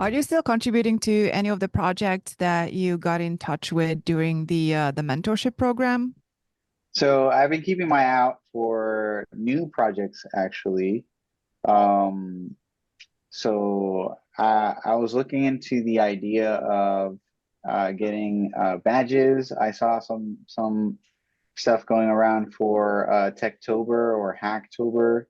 Are you still contributing to any of the projects that you got in touch with during the mentorship program? So I've been keeping my eye out for new projects actually. Um, so I was looking into the idea of getting badges. I saw some stuff going around for Techtober or Hacktober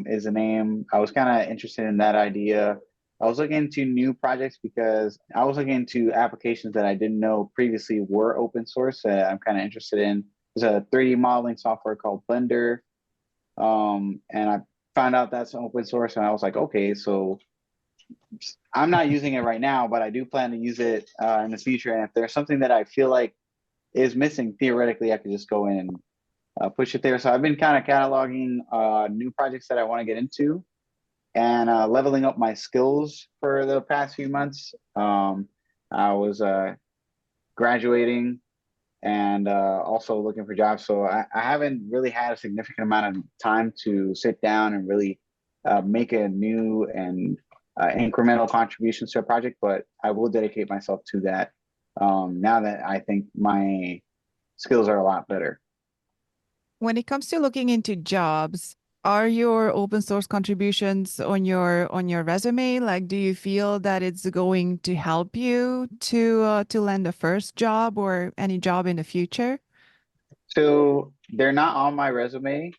is the name. I was kind of interested in that idea. I was looking into new projects because I was looking into applications that I didn't know previously were open source that I'm kind of interested in. There's a 3D modeling software called Blender, and I found out that's open source, and I was like, okay, so I'm not using it right now, but I do plan to use it in the future. And if there's something that I feel like is missing, theoretically, I could just go in and push it there. So I've been kind of cataloging new projects that I want to get into and leveling up my skills for the past few months. I was graduating and also looking for jobs. So I haven't really had a significant amount of time to sit down and really make a new and incremental contributions to a project, but I will dedicate myself to that now that I think my skills are a lot better. When it comes to looking into jobs, are your open source contributions on your resume? Like, do you feel that it's going to help you to land a first job or any job in the future? So they're not on my resume.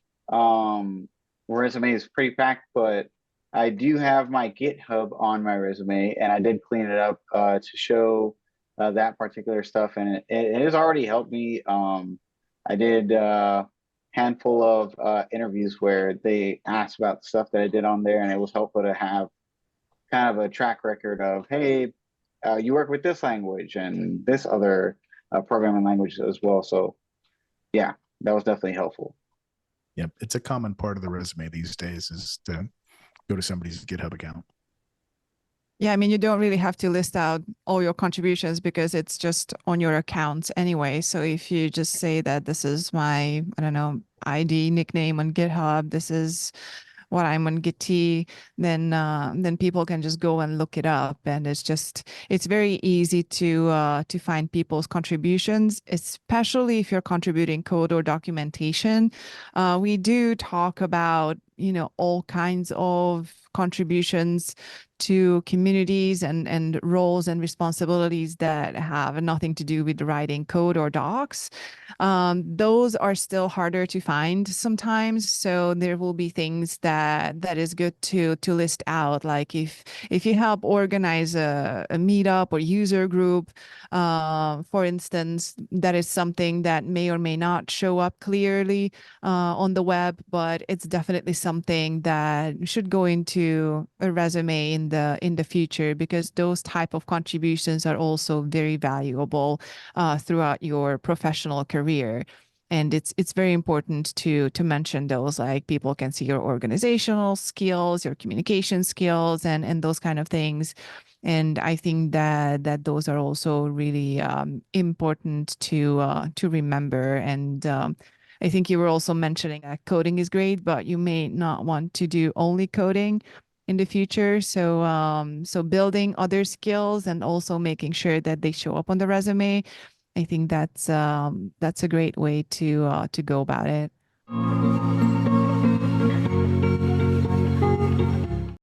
Resume is pretty packed, but I do have my GitHub on my resume, and I did clean it up to show that particular stuff, and it has already helped me. I did a handful of interviews where they asked about the stuff that I did on there, and it was helpful to have kind of a track record of, hey, you work with this language and this other programming language as well. So yeah, that was definitely helpful. Yep, it's a common part of the resume these days is to go to somebody's GitHub account. Yeah, I mean, you don't really have to list out all your contributions because it's just on your accounts anyway. So if you just say that this is my, I don't know, ID nickname on GitHub, this is what I'm on Gitee, then people can just go and look it up, and it's very easy to find people's contributions, especially if you're contributing code or documentation. We do talk about all kinds of contributions to communities and roles and responsibilities that have nothing to do with writing code or docs. Those are still harder to find sometimes. So there will be things that is good to list out. Like if you help organize a meetup or user group, for instance, that is something that may or may not show up clearly on the web, but it's definitely something that should go into a resume in the future, because those type of contributions are also very valuable throughout your professional career. And it's very important to mention those, like people can see your organizational skills, your communication skills, and those kind of things. And I think that those are also really important to remember. And I think you were also mentioning that coding is great, but you may not want to do only coding in the future. So building other skills and also making sure that they show up on the resume, I think that's a great way to go about it.